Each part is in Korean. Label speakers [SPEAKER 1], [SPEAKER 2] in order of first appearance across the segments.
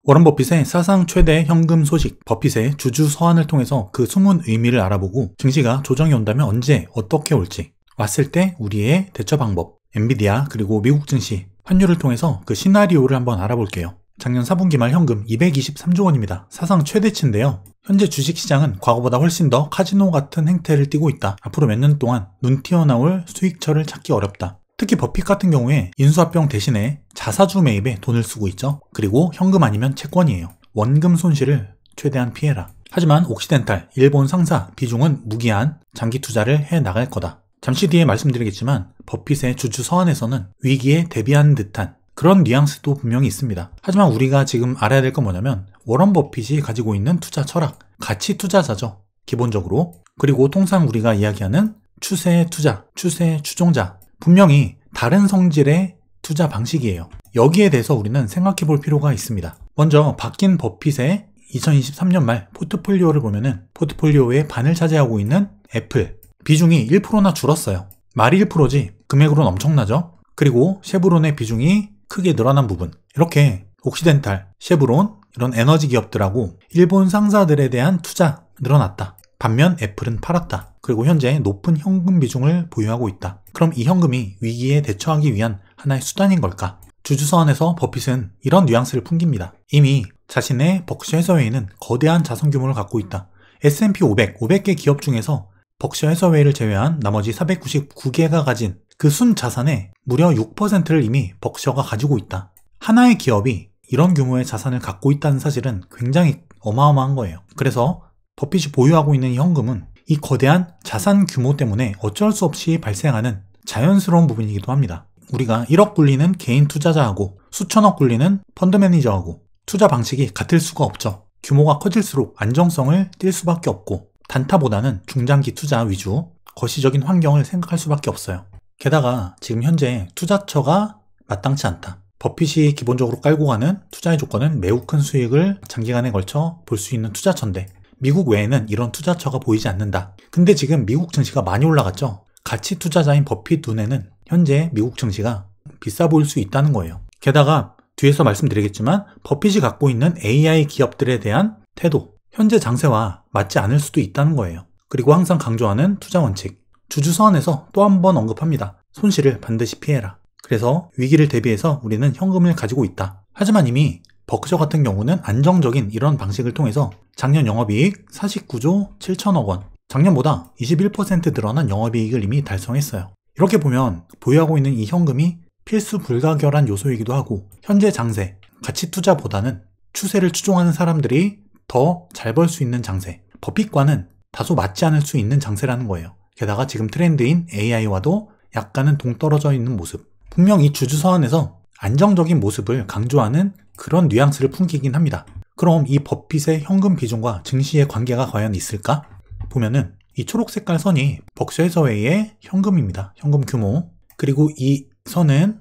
[SPEAKER 1] 워런 버핏의 사상 최대 현금 소식, 버핏의 주주 서한을 통해서 그 숨은 의미를 알아보고 증시가 조정이 온다면 언제 어떻게 올지, 왔을 때 우리의 대처 방법, 엔비디아 그리고 미국 증시, 환율을 통해서 그 시나리오를 한번 알아볼게요. 작년 4분기 말 현금 223조 원입니다. 사상 최대치인데요. 현재 주식시장은 과거보다 훨씬 더 카지노 같은 행태를 띠고 있다. 앞으로 몇 년 동안 눈 튀어나올 수익처를 찾기 어렵다. 특히 버핏 같은 경우에 인수합병 대신에 자사주 매입에 돈을 쓰고 있죠. 그리고 현금 아니면 채권이에요. 원금 손실을 최대한 피해라. 하지만 옥시덴탈, 일본 상사 비중은 무기한 장기 투자를 해 나갈 거다. 잠시 뒤에 말씀드리겠지만 버핏의 주주 서한에서는 위기에 대비한 듯한 그런 뉘앙스도 분명히 있습니다. 하지만 우리가 지금 알아야 될 건 뭐냐면 워런 버핏이 가지고 있는 투자 철학, 가치 투자자죠. 기본적으로. 그리고 통상 우리가 이야기하는 추세 투자, 추세 추종자, 분명히 다른 성질의 투자 방식이에요. 여기에 대해서 우리는 생각해 볼 필요가 있습니다. 먼저 바뀐 버핏의 2023년 말 포트폴리오를 보면은 포트폴리오의 반을 차지하고 있는 애플 비중이 1%나 줄었어요. 말이 1%지 금액으로는 엄청나죠. 그리고 쉐브론의 비중이 크게 늘어난 부분, 이렇게 옥시덴탈, 쉐브론 이런 에너지 기업들하고 일본 상사들에 대한 투자 늘어났다. 반면 애플은 팔았다. 그리고 현재 높은 현금 비중을 보유하고 있다. 그럼 이 현금이 위기에 대처하기 위한 하나의 수단인 걸까? 주주서한에서 버핏은 이런 뉘앙스를 풍깁니다. 이미 자신의 벅셔 해서웨이는 거대한 자산 규모를 갖고 있다. S&P 500개 기업 중에서 벅셔 해서웨이를 제외한 나머지 499개가 가진 그 순자산의 무려 6%를 이미 벅셔가 가지고 있다. 하나의 기업이 이런 규모의 자산을 갖고 있다는 사실은 굉장히 어마어마한 거예요. 그래서 버핏이 보유하고 있는 이 현금은 이 거대한 자산 규모 때문에 어쩔 수 없이 발생하는 자연스러운 부분이기도 합니다. 우리가 1억 굴리는 개인 투자자하고 수천억 굴리는 펀드 매니저하고 투자 방식이 같을 수가 없죠. 규모가 커질수록 안정성을 띌 수밖에 없고 단타보다는 중장기 투자 위주 거시적인 환경을 생각할 수밖에 없어요. 게다가 지금 현재 투자처가 마땅치 않다. 버핏이 기본적으로 깔고 가는 투자의 조건은 매우 큰 수익을 장기간에 걸쳐 볼 수 있는 투자처인데 미국 외에는 이런 투자처가 보이지 않는다. 근데 지금 미국 증시가 많이 올라갔죠. 가치 투자자인 버핏 눈에는 현재 미국 증시가 비싸 보일 수 있다는 거예요. 게다가 뒤에서 말씀드리겠지만 버핏이 갖고 있는 AI 기업들에 대한 태도, 현재 장세와 맞지 않을 수도 있다는 거예요. 그리고 항상 강조하는 투자 원칙, 주주서한에서 또 한 번 언급합니다. 손실을 반드시 피해라. 그래서 위기를 대비해서 우리는 현금을 가지고 있다. 하지만 이미 버크셔 같은 경우는 안정적인 이런 방식을 통해서 작년 영업이익 49조 7천억 원, 작년보다 21% 늘어난 영업이익을 이미 달성했어요. 이렇게 보면 보유하고 있는 이 현금이 필수 불가결한 요소이기도 하고 현재 장세, 가치 투자보다는 추세를 추종하는 사람들이 더 잘 벌 수 있는 장세, 버핏과는 다소 맞지 않을 수 있는 장세라는 거예요. 게다가 지금 트렌드인 AI와도 약간은 동떨어져 있는 모습. 분명 이 주주서한에서 안정적인 모습을 강조하는 그런 뉘앙스를 풍기긴 합니다. 그럼 이 버핏의 현금 비중과 증시의 관계가 과연 있을까? 보면은 이 초록 색깔 선이 벅셔 해서웨이의 현금입니다. 현금 규모. 그리고 이 선은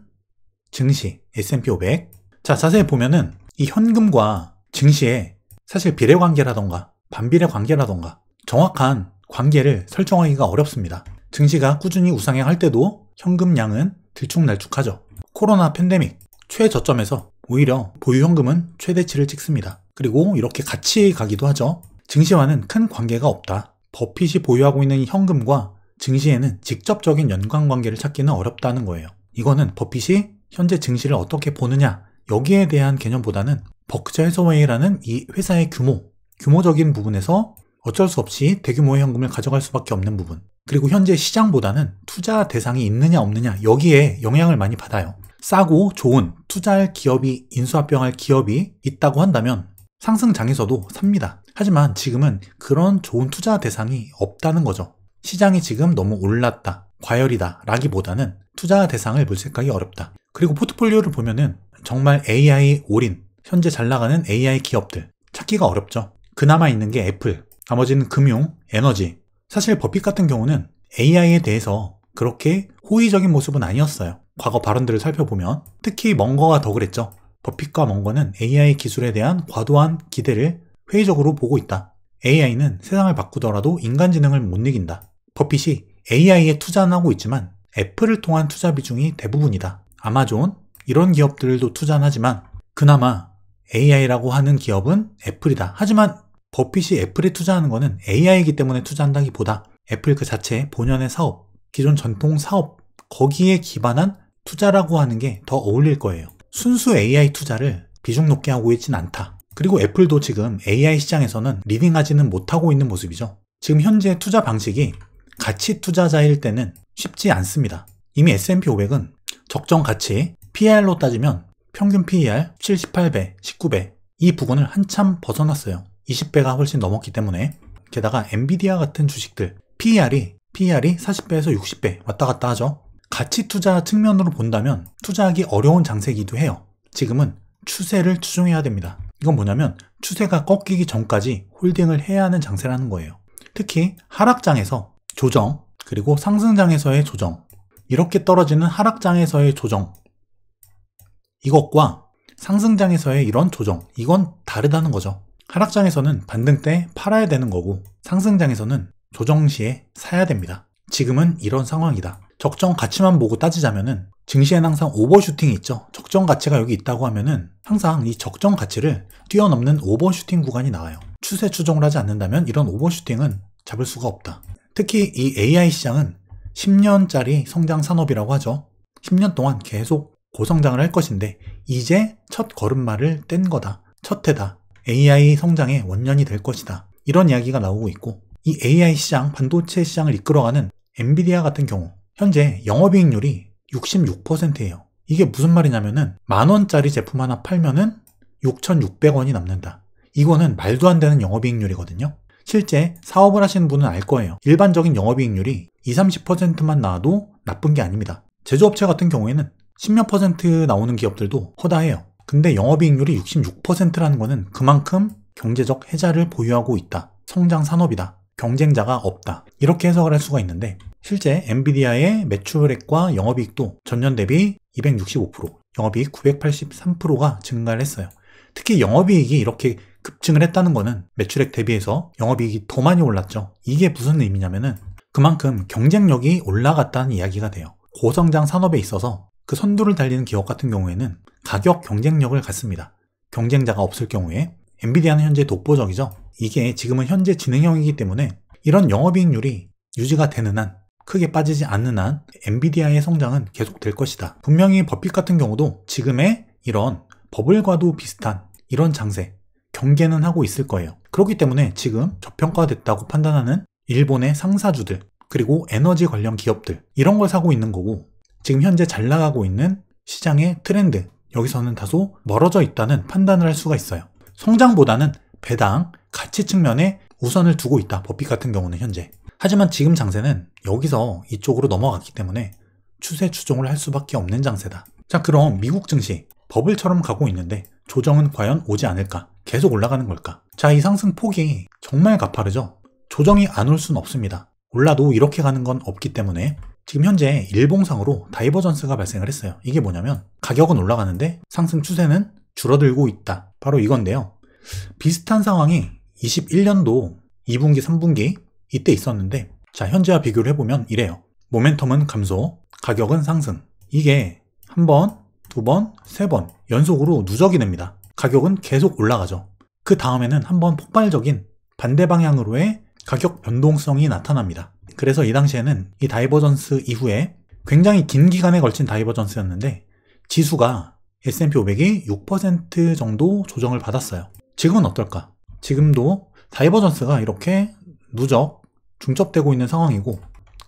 [SPEAKER 1] 증시, S&P 500. 자, 자세히 보면은 이 현금과 증시의 사실 비례관계라던가 반비례 관계라던가 정확한 관계를 설정하기가 어렵습니다. 증시가 꾸준히 우상향할 때도 현금량은 들쭉날쭉하죠. 코로나 팬데믹 최저점에서 오히려 보유 현금은 최대치를 찍습니다. 그리고 이렇게 같이 가기도 하죠. 증시와는 큰 관계가 없다. 버핏이 보유하고 있는 이 현금과 증시에는 직접적인 연관관계를 찾기는 어렵다는 거예요. 이거는 버핏이 현재 증시를 어떻게 보느냐 여기에 대한 개념보다는 버크셔 해서웨이라는 이 회사의 규모적인 부분에서 어쩔 수 없이 대규모의 현금을 가져갈 수밖에 없는 부분, 그리고 현재 시장보다는 투자 대상이 있느냐 없느냐 여기에 영향을 많이 받아요. 싸고 좋은 투자할 기업이, 인수합병할 기업이 있다고 한다면 상승장에서도 삽니다. 하지만 지금은 그런 좋은 투자 대상이 없다는 거죠. 시장이 지금 너무 올랐다, 과열이다 라기보다는 투자 대상을 물색하기 어렵다. 그리고 포트폴리오를 보면은 정말 AI 올인, 현재 잘 나가는 AI 기업들 찾기가 어렵죠. 그나마 있는 게 애플, 나머지는 금융, 에너지. 사실 버핏 같은 경우는 AI에 대해서 그렇게 호의적인 모습은 아니었어요. 과거 발언들을 살펴보면 특히 멍거가 더 그랬죠. 버핏과 멍거는 AI 기술에 대한 과도한 기대를 회의적으로 보고 있다. AI는 세상을 바꾸더라도 인간지능을 못 이긴다. 버핏이 AI에 투자는 하고 있지만 애플을 통한 투자 비중이 대부분이다. 아마존 이런 기업들도 투자는 하지만 그나마 AI라고 하는 기업은 애플이다. 하지만 버핏이 애플에 투자하는 거는 AI이기 때문에 투자한다기보다 애플 그 자체 본연의 사업, 기존 전통 사업, 거기에 기반한 투자라고 하는 게 더 어울릴 거예요. 순수 AI 투자를 비중 높게 하고 있진 않다. 그리고 애플도 지금 AI 시장에서는 리딩하지는 못하고 있는 모습이죠. 지금 현재 투자 방식이 가치 투자자일 때는 쉽지 않습니다. 이미 S&P 500은 적정 가치, PER로 따지면 평균 PER 78배, 19배 이 부분을 한참 벗어났어요. 20배가 훨씬 넘었기 때문에. 게다가 엔비디아 같은 주식들 PER이 40배에서 60배 왔다 갔다 하죠. 가치 투자 측면으로 본다면 투자하기 어려운 장세이기도 해요. 지금은 추세를 추종해야 됩니다. 이건 뭐냐면 추세가 꺾이기 전까지 홀딩을 해야 하는 장세라는 거예요. 특히 하락장에서 조정, 그리고 상승장에서의 조정, 이렇게 떨어지는 하락장에서의 조정, 이것과 상승장에서의 이런 조정, 이건 다르다는 거죠. 하락장에서는 반등 때 팔아야 되는 거고 상승장에서는 조정 시에 사야 됩니다. 지금은 이런 상황이다. 적정 가치만 보고 따지자면은 증시에는 항상 오버슈팅이 있죠. 적정 가치가 여기 있다고 하면은 항상 이 적정 가치를 뛰어넘는 오버슈팅 구간이 나와요. 추세 추종을 하지 않는다면 이런 오버슈팅은 잡을 수가 없다. 특히 이 AI 시장은 10년짜리 성장 산업이라고 하죠. 10년 동안 계속 고성장을 할 것인데 이제 첫 걸음마를 뗀 거다. 첫 해다. AI 성장의 원년이 될 것이다. 이런 이야기가 나오고 있고 이 AI 시장, 반도체 시장을 이끌어가는 엔비디아 같은 경우 현재 영업이익률이 66%예요. 이게 무슨 말이냐면은 10,000원짜리 제품 하나 팔면은 6,600원이 남는다. 이거는 말도 안 되는 영업이익률이거든요. 실제 사업을 하시는 분은 알 거예요. 일반적인 영업이익률이 20-30%만 나와도 나쁜 게 아닙니다. 제조업체 같은 경우에는 10몇 % 나오는 기업들도 허다해요. 근데 영업이익률이 66%라는 거는 그만큼 경제적 해자를 보유하고 있다. 성장 산업이다. 경쟁자가 없다. 이렇게 해석을 할 수가 있는데 실제 엔비디아의 매출액과 영업이익도 전년 대비 265%, 영업이익 983%가 증가를 했어요. 특히 영업이익이 이렇게 급증을 했다는 거는 매출액 대비해서 영업이익이 더 많이 올랐죠. 이게 무슨 의미냐면은 그만큼 경쟁력이 올라갔다는 이야기가 돼요. 고성장 산업에 있어서 그 선두를 달리는 기업 같은 경우에는 가격 경쟁력을 갖습니다. 경쟁자가 없을 경우에 엔비디아는 현재 독보적이죠. 이게 지금은 현재 진행형이기 때문에 이런 영업이익률이 유지가 되는 한, 크게 빠지지 않는 한 엔비디아의 성장은 계속될 것이다. 분명히 버핏 같은 경우도 지금의 이런 버블과도 비슷한 이런 장세, 경계는 하고 있을 거예요. 그렇기 때문에 지금 저평가됐다고 판단하는 일본의 상사주들, 그리고 에너지 관련 기업들, 이런 걸 사고 있는 거고 지금 현재 잘 나가고 있는 시장의 트렌드, 여기서는 다소 멀어져 있다는 판단을 할 수가 있어요. 성장보다는 배당, 가치 측면에 우선을 두고 있다. 버핏 같은 경우는 현재. 하지만 지금 장세는 여기서 이쪽으로 넘어갔기 때문에 추세 추종을 할 수밖에 없는 장세다. 자, 그럼 미국 증시 버블처럼 가고 있는데 조정은 과연 오지 않을까? 계속 올라가는 걸까? 자, 이 상승폭이 정말 가파르죠? 조정이 안 올 수는 없습니다. 올라도 이렇게 가는 건 없기 때문에 지금 현재 일봉상으로 다이버전스가 발생을 했어요. 이게 뭐냐면 가격은 올라가는데 상승 추세는 줄어들고 있다. 바로 이건데요. 비슷한 상황이 21년도 2분기, 3분기 이때 있었는데 자, 현재와 비교를 해보면 이래요. 모멘텀은 감소, 가격은 상승. 이게 한 번, 두 번, 세 번 연속으로 누적이 됩니다. 가격은 계속 올라가죠. 그 다음에는 한번 폭발적인 반대 방향으로의 가격 변동성이 나타납니다. 그래서 이 당시에는 이 다이버전스 이후에 굉장히 긴 기간에 걸친 다이버전스였는데 지수가 S&P 500이 6% 정도 조정을 받았어요. 지금은 어떨까? 지금도 다이버전스가 이렇게 누적, 중첩되고 있는 상황이고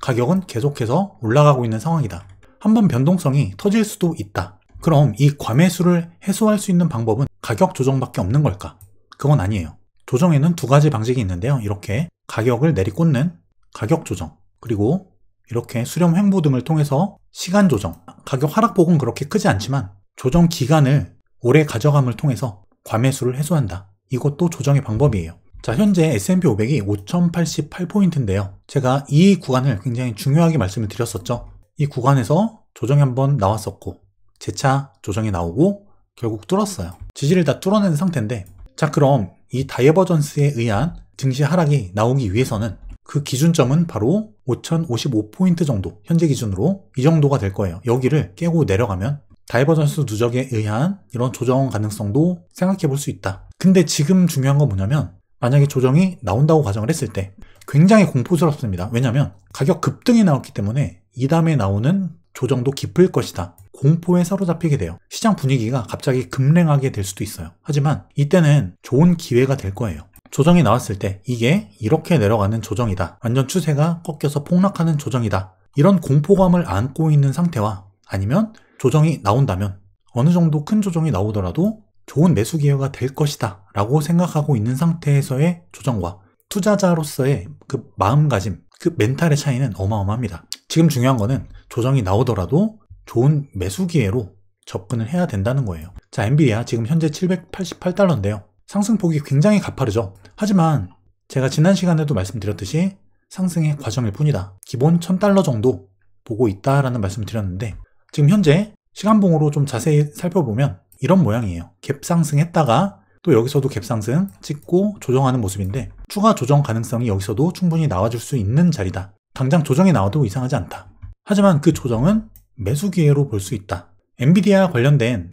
[SPEAKER 1] 가격은 계속해서 올라가고 있는 상황이다. 한번 변동성이 터질 수도 있다. 그럼 이 과매수를 해소할 수 있는 방법은 가격 조정밖에 없는 걸까? 그건 아니에요. 조정에는 두 가지 방식이 있는데요. 이렇게 가격을 내리꽂는 가격 조정, 그리고 이렇게 수렴 횡보 등을 통해서 시간 조정. 가격 하락폭은 그렇게 크지 않지만 조정 기간을 오래 가져감을 통해서 과매수를 해소한다. 이것도 조정의 방법이에요. 자, 현재 S&P 500이 5,088포인트인데요. 제가 이 구간을 굉장히 중요하게 말씀을 드렸었죠. 이 구간에서 조정이 한번 나왔었고 재차 조정이 나오고 결국 뚫었어요. 지지를 다 뚫어낸 상태인데 자, 그럼 이 다이버전스에 의한 증시 하락이 나오기 위해서는 그 기준점은 바로 5,055포인트 정도, 현재 기준으로 이 정도가 될 거예요. 여기를 깨고 내려가면 다이버전스 누적에 의한 이런 조정 가능성도 생각해 볼 수 있다. 근데 지금 중요한 건 뭐냐면 만약에 조정이 나온다고 가정을 했을 때 굉장히 공포스럽습니다. 왜냐하면 가격 급등이 나왔기 때문에 이 다음에 나오는 조정도 깊을 것이다. 공포에 사로잡히게 돼요. 시장 분위기가 갑자기 급랭하게 될 수도 있어요. 하지만 이때는 좋은 기회가 될 거예요. 조정이 나왔을 때 이게 이렇게 내려가는 조정이다. 완전 추세가 꺾여서 폭락하는 조정이다. 이런 공포감을 안고 있는 상태와 아니면 조정이 나온다면 어느 정도 큰 조정이 나오더라도 좋은 매수 기회가 될 것이다 라고 생각하고 있는 상태에서의 조정과 투자자로서의 그 마음가짐, 그 멘탈의 차이는 어마어마합니다. 지금 중요한 거는 조정이 나오더라도 좋은 매수 기회로 접근을 해야 된다는 거예요. 자, 엔비디아 지금 현재 788달러인데요. 상승폭이 굉장히 가파르죠. 하지만 제가 지난 시간에도 말씀드렸듯이 상승의 과정일 뿐이다. 기본 1000달러 정도 보고 있다라는 말씀을 드렸는데 지금 현재 시간봉으로 좀 자세히 살펴보면 이런 모양이에요. 갭 상승했다가 또 여기서도 갭 상승 찍고 조정하는 모습인데 추가 조정 가능성이 여기서도 충분히 나와줄 수 있는 자리다. 당장 조정이 나와도 이상하지 않다. 하지만 그 조정은 매수 기회로 볼 수 있다. 엔비디아 관련된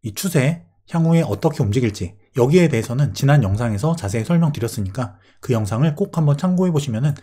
[SPEAKER 1] 이 추세 향후에 어떻게 움직일지 여기에 대해서는 지난 영상에서 자세히 설명드렸으니까 그 영상을 꼭 한번 참고해 보시면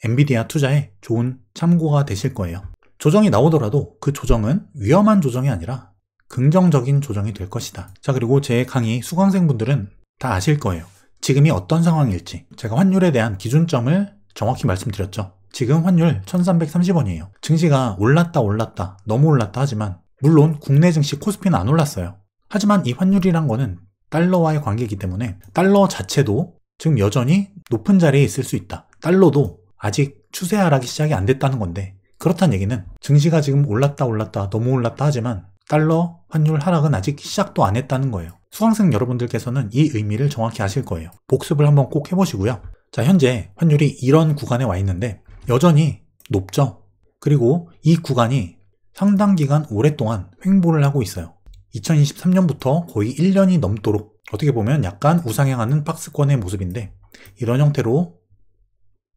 [SPEAKER 1] 엔비디아 투자에 좋은 참고가 되실 거예요. 조정이 나오더라도 그 조정은 위험한 조정이 아니라 긍정적인 조정이 될 것이다. 자, 그리고 제 강의 수강생분들은 다 아실 거예요. 지금이 어떤 상황일지. 제가 환율에 대한 기준점을 정확히 말씀드렸죠. 지금 환율 1330원이에요. 증시가 올랐다 너무 올랐다 하지만 물론 국내 증시 코스피는 안 올랐어요. 하지만 이 환율이란 거는 달러와의 관계이기 때문에 달러 자체도 지금 여전히 높은 자리에 있을 수 있다. 달러도 아직 추세 하락이 시작이 안 됐다는 건데 그렇다는 얘기는 증시가 지금 올랐다 너무 올랐다 하지만 달러 환율 하락은 아직 시작도 안 했다는 거예요. 수강생 여러분들께서는 이 의미를 정확히 아실 거예요. 복습을 한번 꼭 해보시고요. 자, 현재 환율이 이런 구간에 와 있는데 여전히 높죠. 그리고 이 구간이 상당 기간 오랫동안 횡보를 하고 있어요. 2023년부터 거의 1년이 넘도록 어떻게 보면 약간 우상향하는 박스권의 모습인데 이런 형태로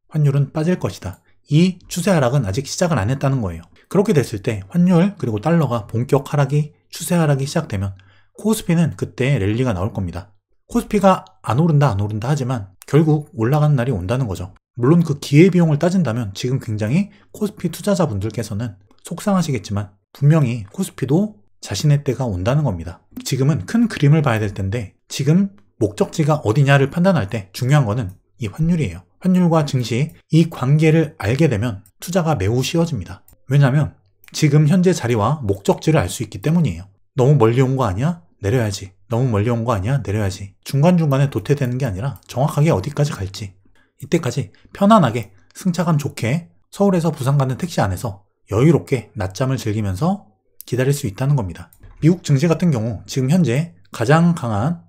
[SPEAKER 1] 환율은 빠질 것이다. 이 추세 하락은 아직 시작을 안 했다는 거예요. 그렇게 됐을 때 환율 그리고 달러가 본격 하락이 추세 하락이 시작되면 코스피는 그때 랠리가 나올 겁니다. 코스피가 안 오른다 하지만 결국 올라가는 날이 온다는 거죠. 물론 그 기회비용을 따진다면 지금 굉장히 코스피 투자자분들께서는 속상하시겠지만 분명히 코스피도 자신의 때가 온다는 겁니다. 지금은 큰 그림을 봐야 될 텐데 지금 목적지가 어디냐를 판단할 때 중요한 거는 이 환율이에요. 환율과 증시 이 관계를 알게 되면 투자가 매우 쉬워집니다. 왜냐하면 지금 현재 자리와 목적지를 알 수 있기 때문이에요. 너무 멀리 온 거 아니야? 내려야지. 너무 멀리 온 거 아니야? 내려야지. 중간중간에 도태되는 게 아니라 정확하게 어디까지 갈지 이때까지 편안하게 승차감 좋게 서울에서 부산 가는 택시 안에서 여유롭게 낮잠을 즐기면서 기다릴 수 있다는 겁니다. 미국 증시 같은 경우 지금 현재 가장 강한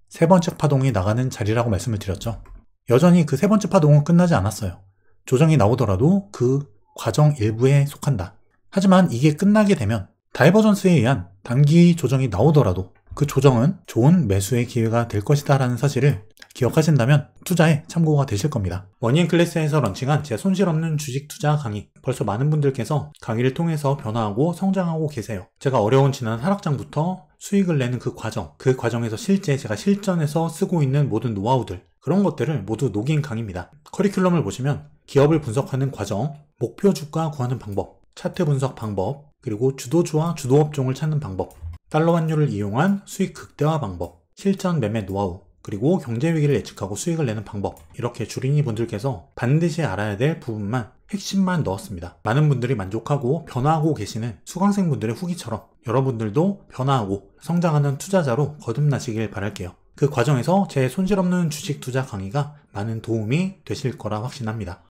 [SPEAKER 1] 세 번째 파동이 나가는 자리라고 말씀을 드렸죠. 여전히 그 세 번째 파동은 끝나지 않았어요. 조정이 나오더라도 그 과정 일부에 속한다. 하지만 이게 끝나게 되면 다이버전스에 의한 단기 조정이 나오더라도 그 조정은 좋은 매수의 기회가 될 것이다 라는 사실을 기억하신다면 투자에 참고가 되실 겁니다. 머니앤클래스에서 런칭한 제 손실 없는 주식 투자 강의, 벌써 많은 분들께서 강의를 통해서 변화하고 성장하고 계세요. 제가 어려운 지난 하락장부터 수익을 내는 그 과정에서 실제 제가 실전에서 쓰고 있는 모든 노하우들, 그런 것들을 모두 녹인 강의입니다. 커리큘럼을 보시면 기업을 분석하는 과정, 목표 주가 구하는 방법, 차트 분석 방법, 그리고 주도주와 주도업종을 찾는 방법, 달러 환율을 이용한 수익 극대화 방법, 실전 매매 노하우, 그리고 경제 위기를 예측하고 수익을 내는 방법, 이렇게 주린이 분들께서 반드시 알아야 될 부분만 핵심만 넣었습니다. 많은 분들이 만족하고 변화하고 계시는 수강생분들의 후기처럼 여러분들도 변화하고 성장하는 투자자로 거듭나시길 바랄게요. 그 과정에서 제 손실 없는 주식 투자 강의가 많은 도움이 되실 거라 확신합니다.